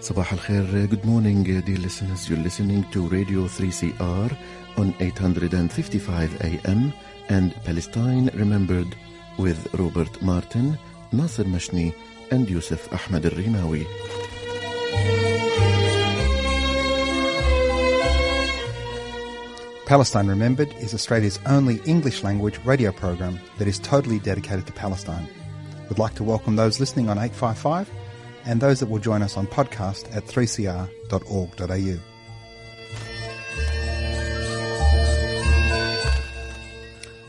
Sabah al-Khair, good morning, dear listeners. You're listening to Radio 3CR on 855 AM and Palestine Remembered with Robert Martin, Nasser Mashni, and Yusuf Ahmed al-Rimawi. Palestine Remembered is Australia's only English-language radio program that is totally dedicated to Palestine. We'd like to welcome those listening on 855 and those that will join us on podcast at 3cr.org.au.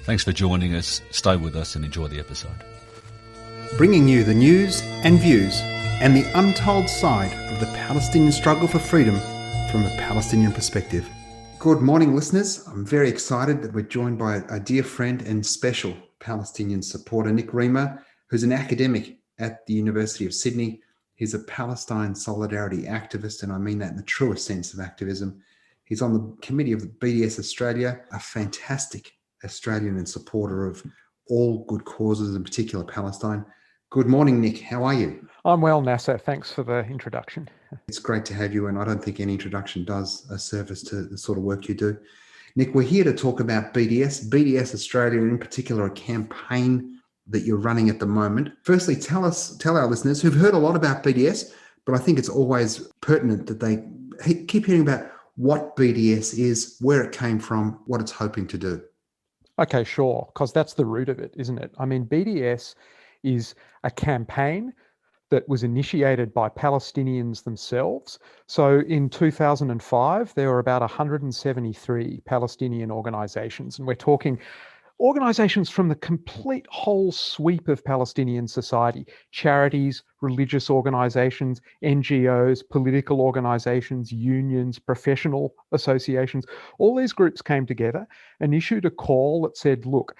Thanks for joining us. Stay with us and enjoy the episode. Bringing you the news and views and the untold side of the Palestinian struggle for freedom from a Palestinian perspective. Good morning, listeners. I'm very excited that we're joined by a dear friend and special Palestinian supporter, Nick Riemer, who's an academic at the University of Sydney. He's a Palestine solidarity activist, and I mean that in the truest sense of activism. He's on the committee of the BDS Australia, a fantastic Australian and supporter of all good causes, in particular Palestine. Good morning, Nick. How are you? I'm well, Nasser. Thanks for the introduction. It's great to have you, and I don't think any introduction does a service to the sort of work you do. Nick, we're here to talk about BDS Australia, and in particular a campaign that you're running at the moment. Firstly, tell our listeners who've heard a lot about BDS, but I think it's always pertinent that they keep hearing about what BDS is, where it came from, what it's hoping to do. Okay, sure, because that's the root of it, isn't it? I mean, BDS is a campaign that was initiated by Palestinians themselves. So in 2005, there were about 173 Palestinian organizations, and we're talking organizations from the complete whole sweep of Palestinian society: charities, religious organizations, NGOs, political organizations, unions, professional associations. All these groups came together and issued a call that said, look,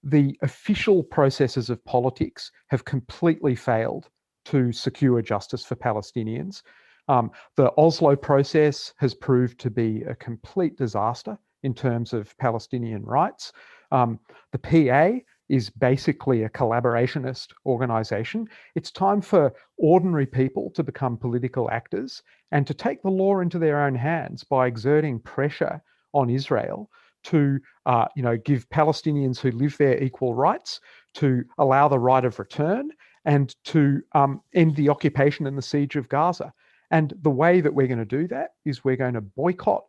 the official processes of politics have completely failed to secure justice for Palestinians. The Oslo process has proved to be a complete disaster in terms of Palestinian rights. The PA is basically a collaborationist organization. It's time for ordinary people to become political actors and to take the law into their own hands by exerting pressure on Israel to give Palestinians who live there equal rights, to allow the right of return, and to end the occupation and the siege of Gaza. And the way that we're going to do that is we're going to boycott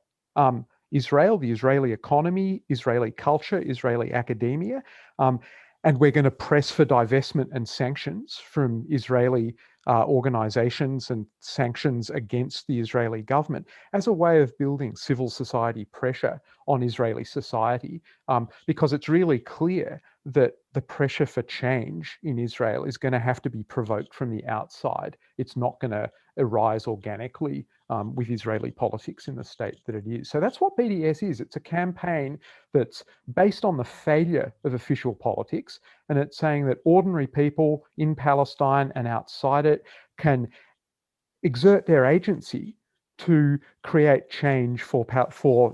Israel, the Israeli economy, Israeli culture, Israeli academia, and we're going to press for divestment and sanctions from Israeli organizations and sanctions against the Israeli government as a way of building civil society pressure on Israeli society, because it's really clear that the pressure for change in Israel is going to have to be provoked from the outside. It's not going to arise organically with Israeli politics in the state that it is. So that's what BDS is. It's a campaign that's based on the failure of official politics, and it's saying that ordinary people in Palestine and outside it can exert their agency to create change for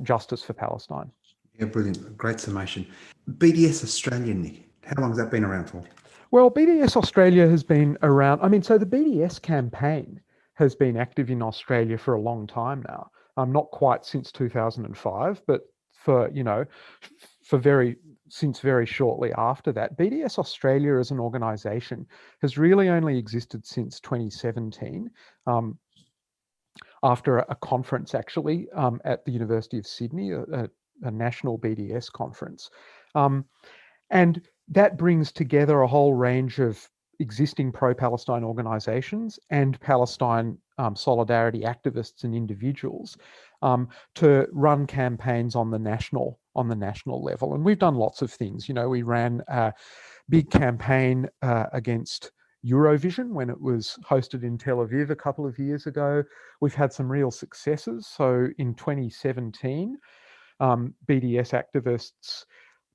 justice for Palestine. Yeah, brilliant. Great summation. BDS Australia, Nick, how long has that been around for? Well, BDS Australia has been around. So the BDS campaign has been active in Australia for a long time now. Not quite since 2005, but since very shortly after that. BDS Australia as an organisation has really only existed since 2017, after a conference actually at the University of Sydney, a national BDS conference. And that brings together a whole range of existing pro-Palestine organisations and Palestine solidarity activists and individuals to run campaigns on the national level. And we've done lots of things. We ran a big campaign against Eurovision when it was hosted in Tel Aviv a couple of years ago. We've had some real successes. So in 2017, BDS activists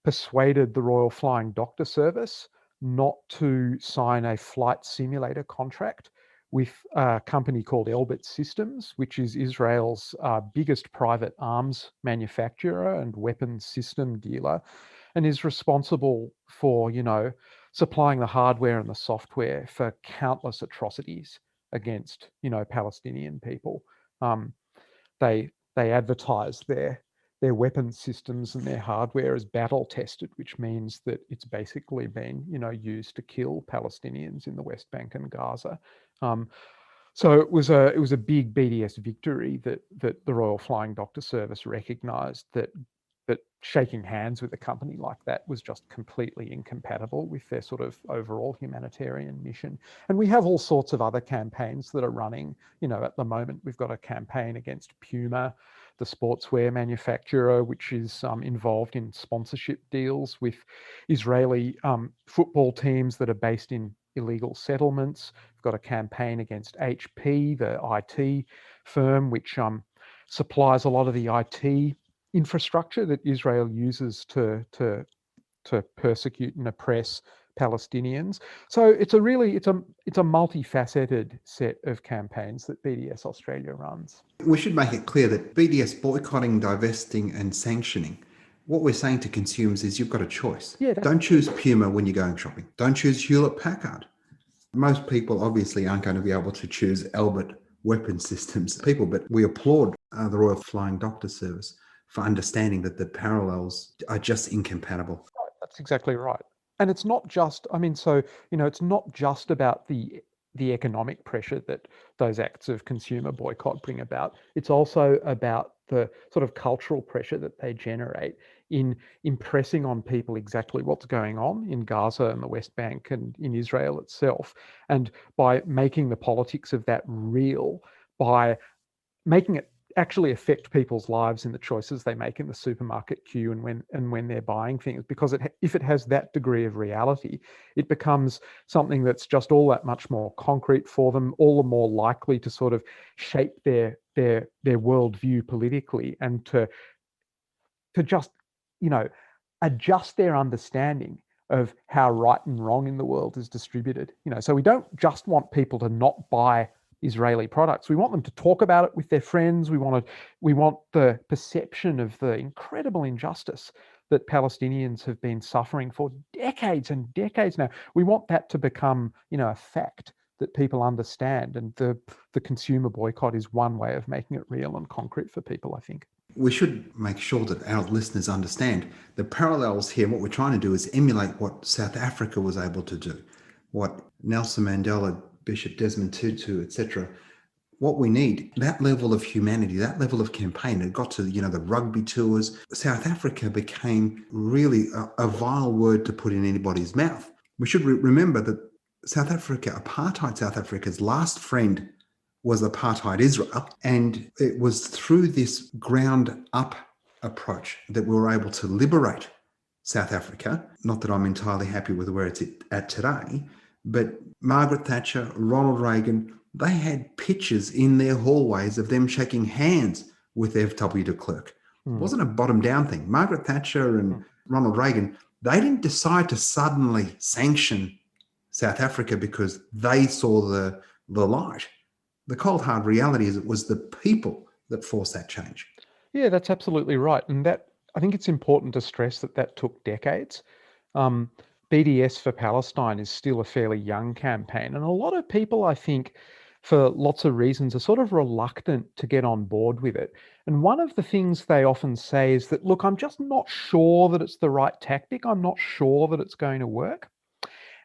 persuaded the Royal Flying Doctor Service not to sign a flight simulator contract with a company called Elbit Systems, which is Israel's biggest private arms manufacturer and weapons system dealer, and is responsible for, supplying the hardware and the software for countless atrocities against, Palestinian people. Um, they advertise their weapons systems and their hardware as battle tested, which means that it's basically been, used to kill Palestinians in the West Bank and Gaza. Um, so it was a big BDS victory that the Royal Flying Doctor Service recognised that shaking hands with a company like that was just completely incompatible with their sort of overall humanitarian mission. And we have all sorts of other campaigns that are running. At the moment, we've got a campaign against Puma, the sportswear manufacturer, which is involved in sponsorship deals with Israeli football teams that are based in illegal settlements. We've got a campaign against HP, the IT firm, which supplies a lot of the IT infrastructure that Israel uses to persecute and oppress Palestinians. So it's a multifaceted set of campaigns that BDS Australia runs. We should make it clear that BDS boycotting, divesting, and sanctioning, what we're saying to consumers is you've got a choice. Yeah, Don't choose Puma when you're going shopping. Don't choose Hewlett Packard. Most people obviously aren't going to be able to choose Albert weapon systems people, but we applaud the Royal Flying Doctor Service for understanding that the parallels are just incompatible. That's exactly right. And it's not just, it's not just about the economic pressure that those acts of consumer boycott bring about. It's also about the sort of cultural pressure that they generate in impressing on people exactly what's going on in Gaza and the West Bank and in Israel itself. And by making the politics of that real, by making it actually affect people's lives in the choices they make in the supermarket queue and when they're buying things, because if it has that degree of reality, it becomes something that's just all that much more concrete for them, all the more likely to sort of shape their worldview politically, and to just adjust their understanding of how right and wrong in the world is distributed. So we don't just want people to not buy Israeli products. We want them to talk about it with their friends. We want the perception of the incredible injustice that Palestinians have been suffering for decades and decades now. We want that to become, a fact that people understand. And the consumer boycott is one way of making it real and concrete for people, I think. We should make sure that our listeners understand the parallels here. What we're trying to do is emulate what South Africa was able to do, what Nelson Mandela, Bishop Desmond Tutu, etc. What we need, that level of humanity, that level of campaign. It got to, the rugby tours. South Africa became really a vile word to put in anybody's mouth. We should remember that apartheid South Africa's last friend was apartheid Israel. And it was through this ground up approach that we were able to liberate South Africa. Not that I'm entirely happy with where it's at today, but Margaret Thatcher, Ronald Reagan, they had pictures in their hallways of them shaking hands with F.W. de Klerk. It wasn't a bottom down thing. Margaret Thatcher and Ronald Reagan, they didn't decide to suddenly sanction South Africa because they saw the light. The cold hard reality is it was the people that forced that change. Yeah, that's absolutely right. And that, I think it's important to stress that took decades. BDS for Palestine is still a fairly young campaign. And a lot of people, I think, for lots of reasons, are sort of reluctant to get on board with it. And one of the things they often say is that, look, I'm just not sure that it's the right tactic. I'm not sure that it's going to work.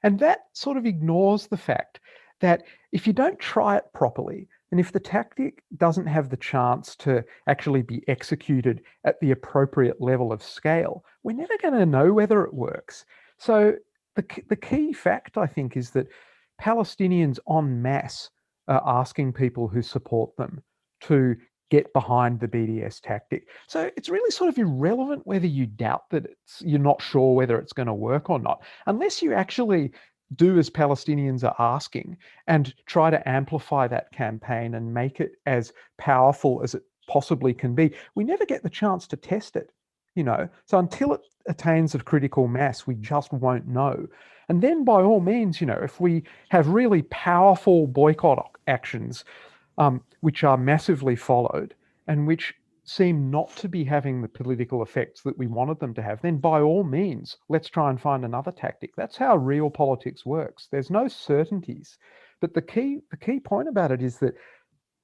And that sort of ignores the fact that if you don't try it properly, and if the tactic doesn't have the chance to actually be executed at the appropriate level of scale, we're never going to know whether it works. So the key fact, I think, is that Palestinians en masse are asking people who support them to get behind the BDS tactic. So it's really sort of irrelevant whether you doubt that you're not sure whether it's going to work or not, unless you actually do as Palestinians are asking and try to amplify that campaign and make it as powerful as it possibly can be. We never get the chance to test it, So until it attains a critical mass, we just won't know. And then by all means, if we have really powerful boycott actions, which are massively followed and which seem not to be having the political effects that we wanted them to have, then by all means, let's try and find another tactic. That's how real politics works. There's no certainties. But the key point about it is that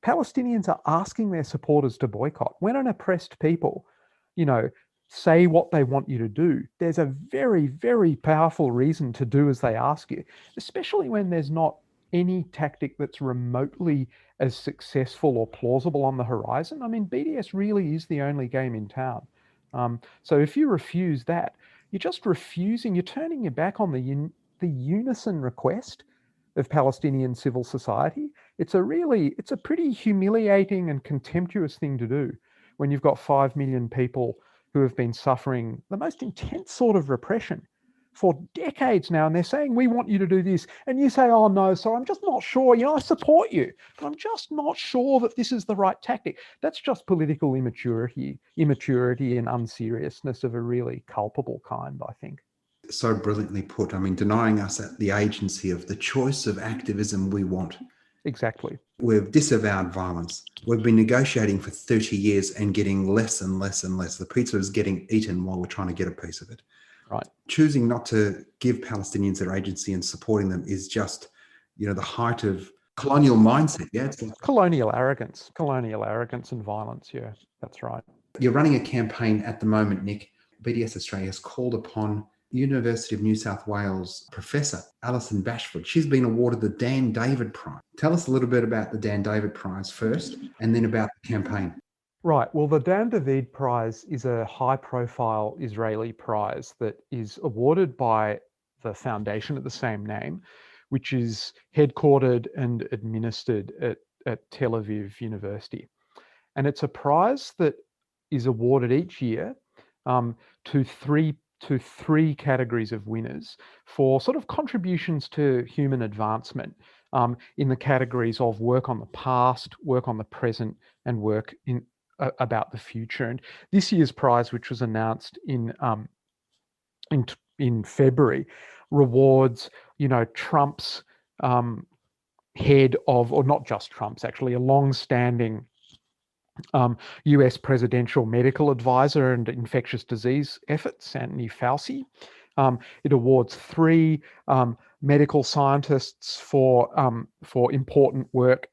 Palestinians are asking their supporters to boycott. When an oppressed people, say what they want you to do, there's a very, very powerful reason to do as they ask you, especially when there's not any tactic that's remotely as successful or plausible on the horizon. I mean, BDS really is the only game in town. So if you refuse that, you're just refusing, you're turning your back on the unison request of Palestinian civil society. It's a pretty humiliating and contemptuous thing to do when you've got 5 million people who have been suffering the most intense sort of repression for decades now, and they're saying, we want you to do this, and you say, oh no, so I'm just not sure, I support you, but I'm just not sure that this is the right tactic. That's just political immaturity and unseriousness of a really culpable kind, I think. So brilliantly put. I mean, denying us the agency of the choice of activism we want. Exactly. We've disavowed violence. We've been negotiating for 30 years and getting less and less and less. The pizza is getting eaten while we're trying to get a piece of it. Right. Choosing not to give Palestinians their agency and supporting them is just, the height of colonial mindset. Yeah, it's like colonial arrogance and violence. Yeah, that's right. You're running a campaign at the moment, Nick. BDS Australia has called upon University of New South Wales professor Alison Bashford. She's been awarded the Dan David Prize. Tell us a little bit about the Dan David Prize first, and then about the campaign. Right. Well, the Dan David Prize is a high-profile Israeli prize that is awarded by the foundation of the same name, which is headquartered and administered at Tel Aviv University. And it's a prize that is awarded each year to three categories of winners for sort of contributions to human advancement in the categories of work on the past, work on the present, and work about the future. And this year's prize, which was announced in February, rewards Trump's head of, or not just Trump's, actually, a long-standing US presidential medical advisor and infectious disease efforts, Anthony Fauci. It awards 3 medical scientists for important work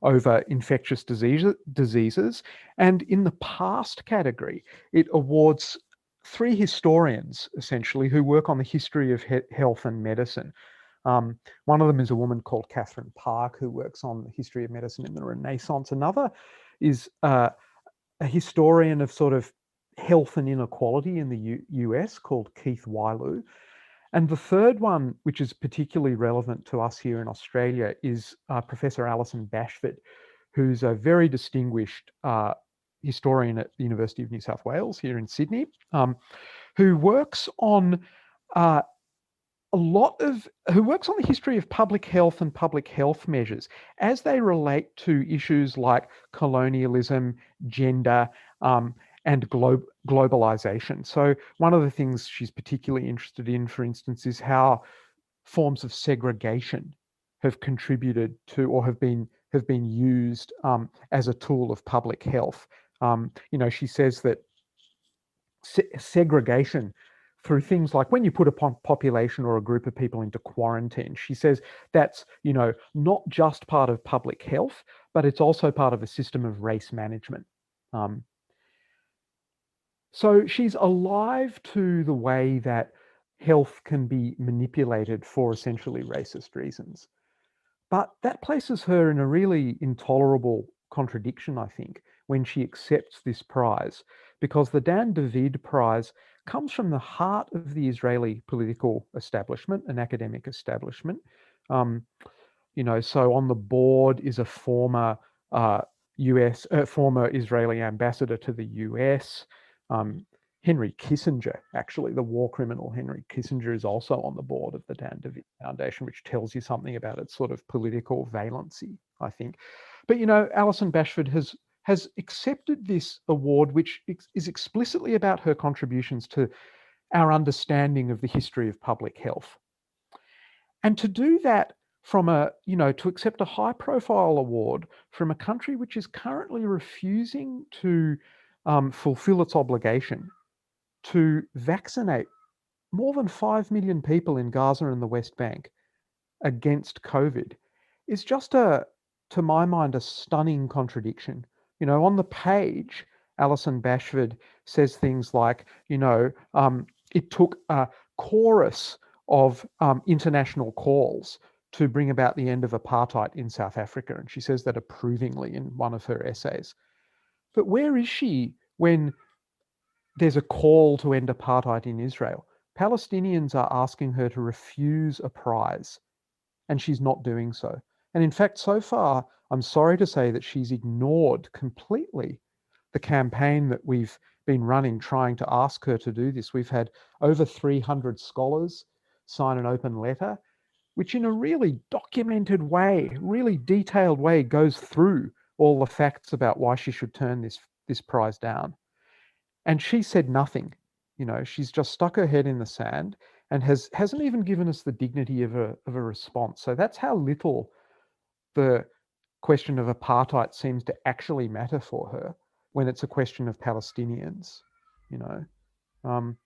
over infectious diseases. And in the past category, it awards 3 historians, essentially, who work on the history of health and medicine. One of them is a woman called Catherine Park, who works on the history of medicine in the Renaissance. Another is a historian of sort of health and inequality in the US called Keith Wailu. And the third one, which is particularly relevant to us here in Australia, is Professor Alison Bashford, who's a very distinguished historian at the University of New South Wales here in Sydney, who works on who works on the history of public health and public health measures as they relate to issues like colonialism, gender, and globalization. So one of the things she's particularly interested in, for instance, is how forms of segregation have contributed to, or have been used as a tool of public health. She says that segregation through things like when you put a population or a group of people into quarantine, she says that's, not just part of public health, but it's also part of a system of race management. So she's alive to the way that health can be manipulated for essentially racist reasons. But that places her in a really intolerable contradiction, I think, when she accepts this prize, because the Dan David Prize comes from the heart of the Israeli political establishment and academic establishment. So on the board is a former former Israeli ambassador to the US. Henry Kissinger, actually, the war criminal Henry Kissinger, is also on the board of the Dan David Foundation, which tells you something about its sort of political valency, I think. But, Alison Bashford has accepted this award, which is explicitly about her contributions to our understanding of the history of public health. And to do that to accept a high profile award from a country which is currently refusing to fulfill its obligation to vaccinate more than 5 million people in Gaza and the West Bank against COVID is just to my mind, a stunning contradiction. On the page, Alison Bashford says things like, it took a chorus of international calls to bring about the end of apartheid in South Africa. And she says that approvingly in one of her essays. But where is she when there's a call to end apartheid in Israel? Palestinians are asking her to refuse a prize, and she's not doing so. And in fact, so far, I'm sorry to say that she's ignored completely the campaign that we've been running trying to ask her to do this. We've had over 300 scholars sign an open letter, which in a really documented way, really detailed way, goes through all the facts about why she should turn this prize down. And she said nothing. She's just stuck her head in the sand and hasn't even given us the dignity of a response. So that's how little the question of apartheid seems to actually matter for her when it's a question of Palestinians. You know, um,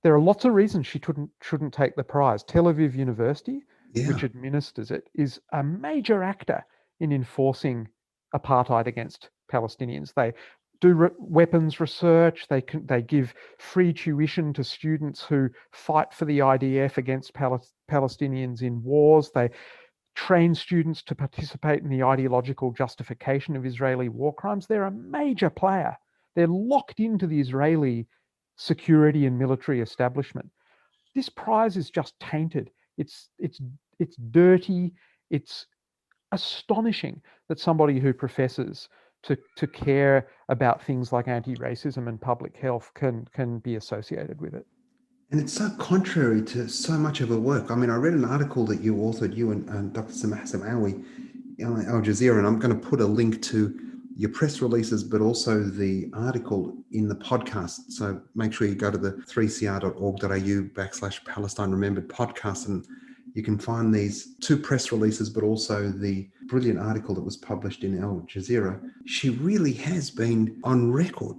there are lots of reasons she shouldn't take the prize. Tel Aviv University, Yeah. which administers it, is a major actor in enforcing apartheid against Palestinians. They do weapons research. They give free tuition to students who fight for the IDF against Palestinians in wars. They train students to participate in the ideological justification of Israeli war crimes. They're a major player. They're locked into the Israeli security and military establishment. This prize is just tainted. It's dirty. It's astonishing that somebody who professes to care about things like anti-racism and public health can be associated with it. And it's so contrary to so much of her work. I mean, I read an article that you authored, you and Dr. Samawi, on Al Jazeera, and I'm going to put a link to your press releases, but also the article in the podcast. So make sure you go to the 3cr.org.au/Palestine Remembered podcast, and you can find these 2 press releases, but also the brilliant article that was published in Al Jazeera. She really has been on record,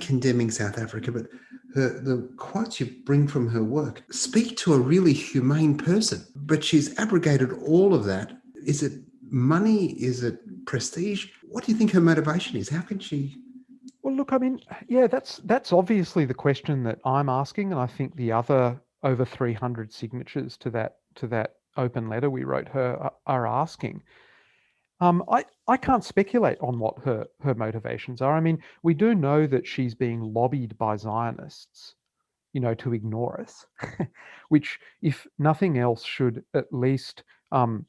condemning South Africa, but the quotes you bring from her work speak to a really humane person. But she's abrogated all of that. Is it money? Is it prestige? What do you think her motivation is? How can she? Well, look, I mean, yeah, that's obviously the question that I'm asking, and I think the other over 300 signatures to that open letter we wrote her are asking. I can't speculate on what her motivations are. I mean, we do know that she's being lobbied by Zionists, to ignore us, which, if nothing else, should at least make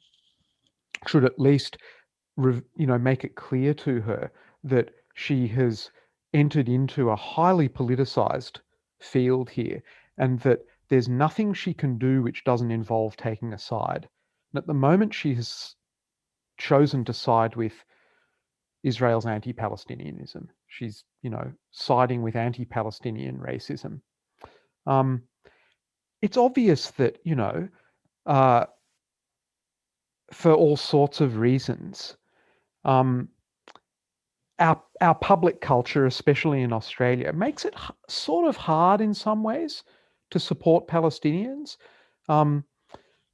it clear to her that she has entered into a highly politicized field here, and that there's nothing she can do which doesn't involve taking a side. And at the moment, she has chosen to side with Israel's anti-Palestinianism. She's, siding with anti-Palestinian racism. It's obvious that, for all sorts of reasons, our public culture, especially in Australia, makes it sort of hard in some ways to support Palestinians,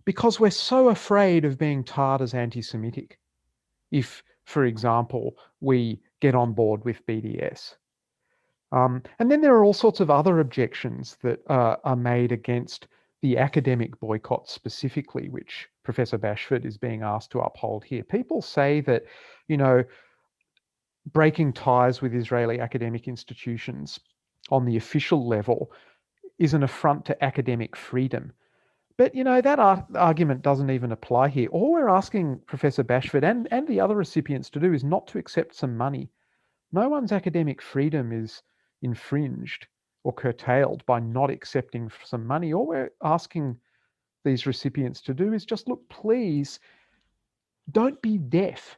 because we're so afraid of being tarred as anti-Semitic if, for example, we get on board with BDS. And then there are all sorts of other objections that are made against the academic boycott specifically, which Professor Bashford is being asked to uphold here. People say that, breaking ties with Israeli academic institutions on the official level is an affront to academic freedom. But, that argument doesn't even apply here. All we're asking Professor Bashford and the other recipients to do is not to accept some money. No one's academic freedom is infringed or curtailed by not accepting some money. All we're asking these recipients to do is just, look, please don't be deaf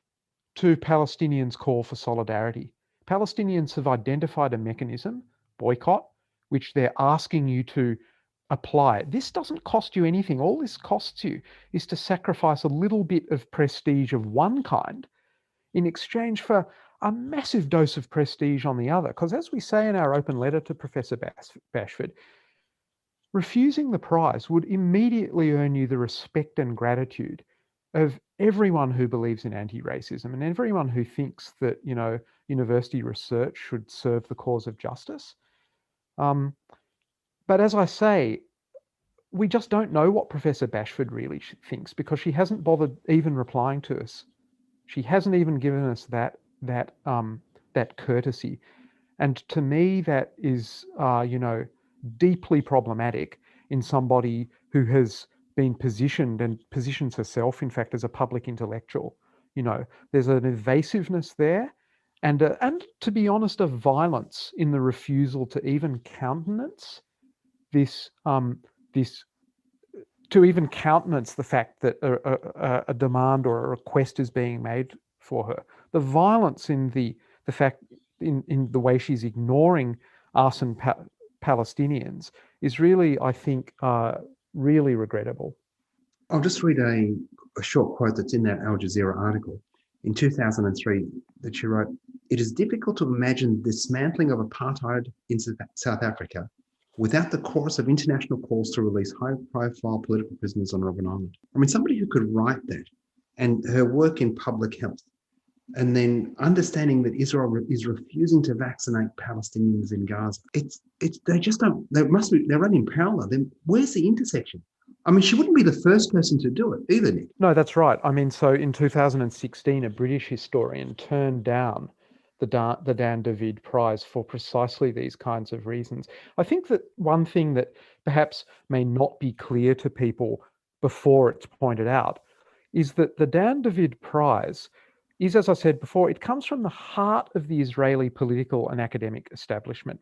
to Palestinians' call for solidarity. Palestinians have identified a mechanism, boycott, which they're asking you to apply. This doesn't cost you anything. All this costs you is to sacrifice a little bit of prestige of one kind in exchange for a massive dose of prestige on the other. Because as we say in our open letter to Professor Bashford, refusing the prize would immediately earn you the respect and gratitude of everyone who believes in anti-racism and everyone who thinks that, university research should serve the cause of justice. But as I say, we just don't know what Professor Bashford really thinks, because she hasn't bothered even replying to us. She hasn't even given us that courtesy, and to me, that is deeply problematic in somebody who has been positioned and positions herself, in fact, as a public intellectual. There's an evasiveness there, and to be honest, a violence in the refusal to even countenance this this to even countenance the fact that a demand or a request is being made for her. The violence in the fact in the way she's ignoring us and Palestinians is really, I think, really regrettable. I'll just read a short quote that's in that Al Jazeera article. In 2003, that she wrote, "It is difficult to imagine the dismantling of apartheid in South Africa without the chorus of international calls to release high-profile political prisoners on Robben Island." I mean, somebody who could write that, and her work in public health, and then understanding that Israel is refusing to vaccinate Palestinians in Gaza. They just don't. They're running parallel. Then where's the intersection? I mean, she wouldn't be the first person to do it either, Nick. No, that's right. I mean, so in 2016, a British historian turned down the Dan David Prize for precisely these kinds of reasons. I think that one thing that perhaps may not be clear to people before it's pointed out is that the Dan David Prize is, as I said before, it comes from the heart of the Israeli political and academic establishment.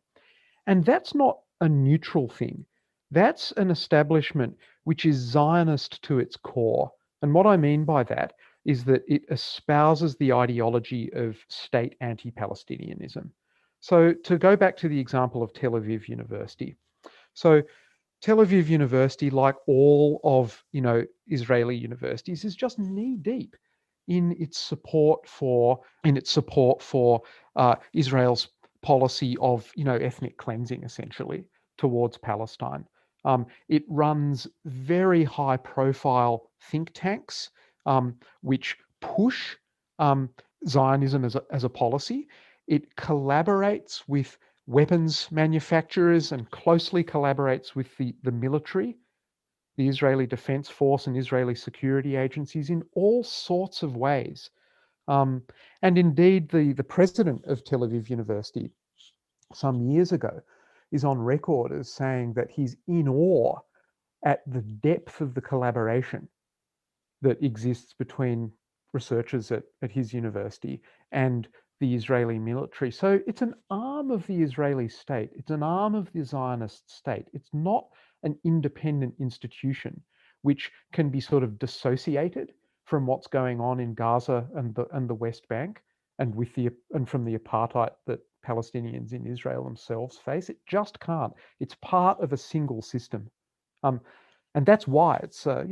And that's not a neutral thing. That's an establishment which is Zionist to its core. And what I mean by that is that it espouses the ideology of state anti-Palestinianism. So to go back to the example of Tel Aviv University. So Tel Aviv University, like all of Israeli universities, is just knee deep in its support for Israel's policy of ethnic cleansing, essentially, towards Palestine. It runs very high profile think tanks which push Zionism as a policy. It collaborates with weapons manufacturers and closely collaborates with the military, the Israeli Defense Force and Israeli security agencies in all sorts of ways. And indeed, the president of Tel Aviv University some years ago is on record as saying that he's in awe at the depth of the collaboration that exists between researchers at his university and the Israeli military. So it's an arm of the Israeli state. It's an arm of the Zionist state. It's not an independent institution which can be sort of dissociated from what's going on in Gaza and the West Bank and from the apartheid that Palestinians in Israel themselves face. It just can't. It's part of a single system. And that's why it's a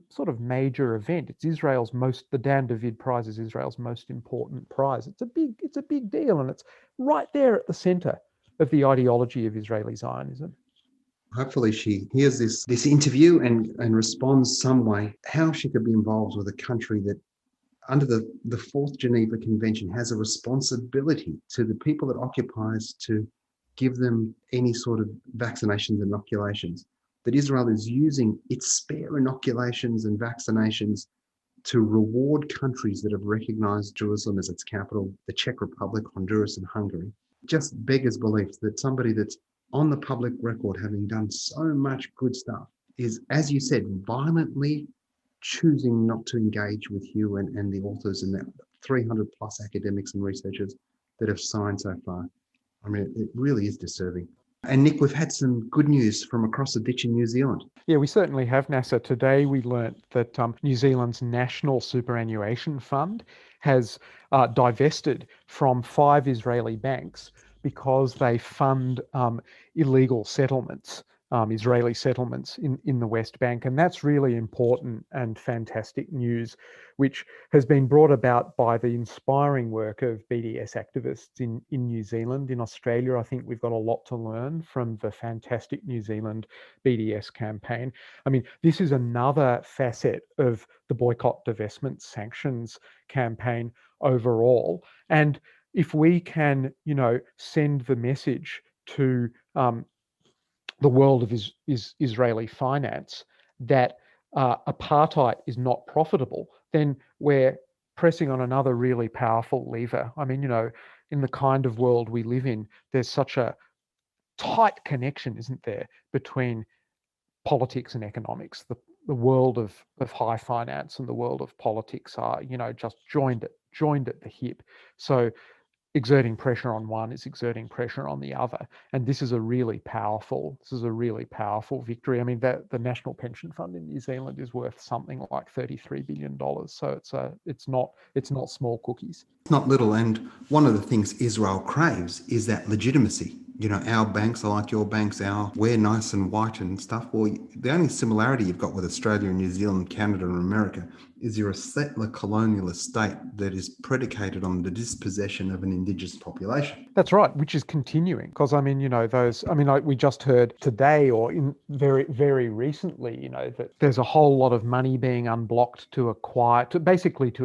sort of major event. It's the Dan David Prize is Israel's most important prize. It's a big deal, and it's right there at the center of the ideology of Israeli Zionism. Hopefully she hears this interview and responds some way, how she could be involved with a country that under the Fourth Geneva Convention has a responsibility to the people it occupies to give them any sort of vaccinations and inoculations, that Israel is using its spare inoculations and vaccinations to reward countries that have recognized Jerusalem as its capital, the Czech Republic, Honduras, and Hungary. Just beggars belief that somebody that's on the public record having done so much good stuff is, as you said, violently choosing not to engage with you and the authors and the 300 plus academics and researchers that have signed so far. I mean, it really is disturbing. And Nick, we've had some good news from across the ditch in New Zealand. Yeah, we certainly have, NASA. Today we learnt that New Zealand's National Superannuation Fund has divested from 5 Israeli banks because they fund illegal settlements Israeli settlements in the West Bank. And that's really important and fantastic news, which has been brought about by the inspiring work of BDS activists in New Zealand. In Australia, I think we've got a lot to learn from the fantastic New Zealand BDS campaign. I mean, this is another facet of the boycott, divestment, sanctions campaign overall. And if we can, send the message to the world of Israeli finance that apartheid is not profitable, then we're pressing on another really powerful lever. I mean, in the kind of world we live in, there's such a tight connection, isn't there, between politics and economics. The world of high finance and the world of politics are, just joined at the hip. So exerting pressure on one is exerting pressure on the other, and this is a really powerful victory. I mean, the National Pension Fund in New Zealand is worth something like $33 billion, so it's not small cookies. It's not little. And one of the things Israel craves is that legitimacy. Our banks are like your banks, we're nice and white and stuff. Well, the only similarity you've got with Australia and New Zealand, Canada and America is you're a settler colonialist state that is predicated on the dispossession of an indigenous population. That's right, which is continuing. Because we just heard today or in very recently, that there's a whole lot of money being unblocked to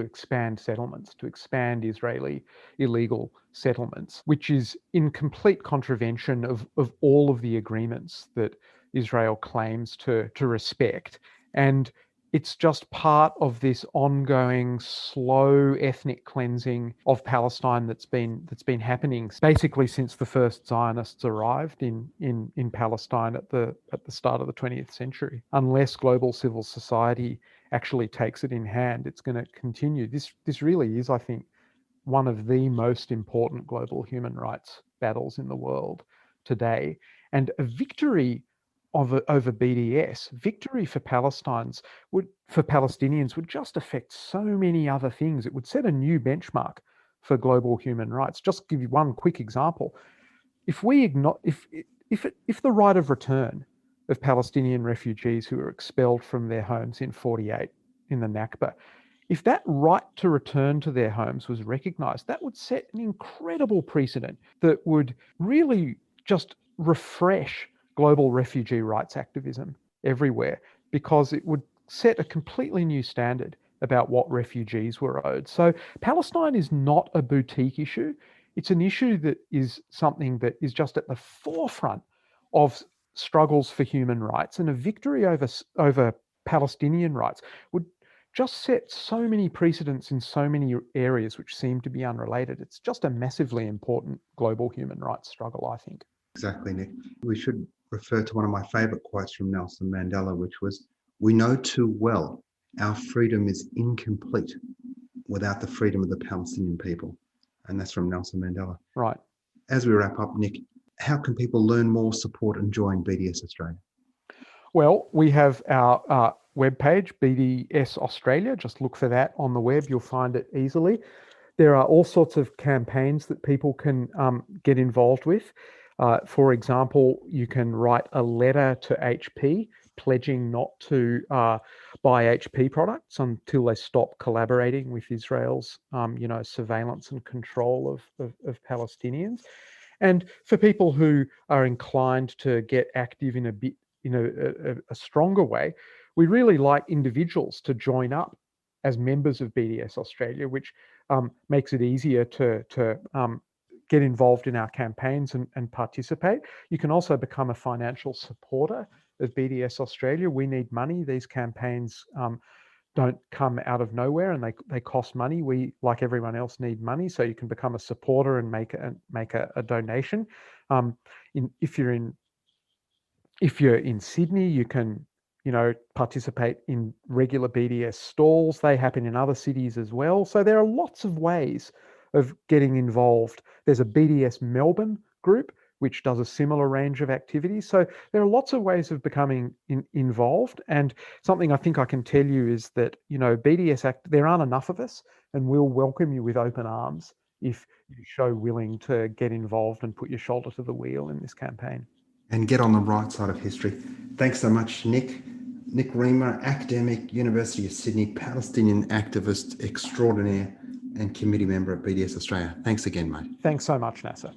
expand settlements, to expand Israeli illegal settlements, which is in complete contravention of all of the agreements that Israel claims to respect. And it's just part of this ongoing slow ethnic cleansing of Palestine that's been happening basically since the first Zionists arrived in Palestine at the start of the 20th century. Unless global civil society actually takes it in hand, it's going to continue. This really is, I think, one of the most important global human rights battles in the world today. And a victory over BDS, victory for Palestinians would just affect so many other things. It would set a new benchmark for global human rights. Just give you one quick example. If the right of return of Palestinian refugees who were expelled from their homes in 1948 in the Nakba, if that right to return to their homes was recognized, that would set an incredible precedent that would really just refresh global refugee rights activism everywhere, because it would set a completely new standard about what refugees were owed. So Palestine is not a boutique issue. It's an issue that is something that is just at the forefront of struggles for human rights, and a victory over Palestinian rights would just set so many precedents in so many areas which seem to be unrelated. It's just a massively important global human rights struggle, I think. Exactly, Nick. We should refer to one of my favourite quotes from Nelson Mandela, which was, "We know too well our freedom is incomplete without the freedom of the Palestinian people." And that's from Nelson Mandela. Right. As we wrap up, Nick, how can people learn more, support and join BDS Australia? Well, we have our webpage, BDS Australia. Just look for that on the web. You'll find it easily. There are all sorts of campaigns that people can get involved with. For example, you can write a letter to HP pledging not to buy HP products until they stop collaborating with Israel's surveillance and control of Palestinians. And for people who are inclined to get active in a stronger way, we really like individuals to join up as members of BDS Australia, which makes it easier to get involved in our campaigns and participate. You can also become a financial supporter of BDS Australia. We need money. These campaigns don't come out of nowhere, and they cost money. We, like everyone else, need money, so you can become a supporter and make a donation. If you're in Sydney, you can participate in regular BDS stalls. They happen in other cities as well. So there are lots of ways of getting involved. There's a BDS Melbourne group which does a similar range of activities. So there are lots of ways of becoming involved. And something I think I can tell you is that, there aren't enough of us, and we'll welcome you with open arms if you show willing to get involved and put your shoulder to the wheel in this campaign. and get on the right side of history. Thanks so much, Nick. Nick Riemer, academic, University of Sydney, Palestinian activist extraordinaire and committee member at BDS Australia. Thanks again, mate. Thanks so much, Nasser.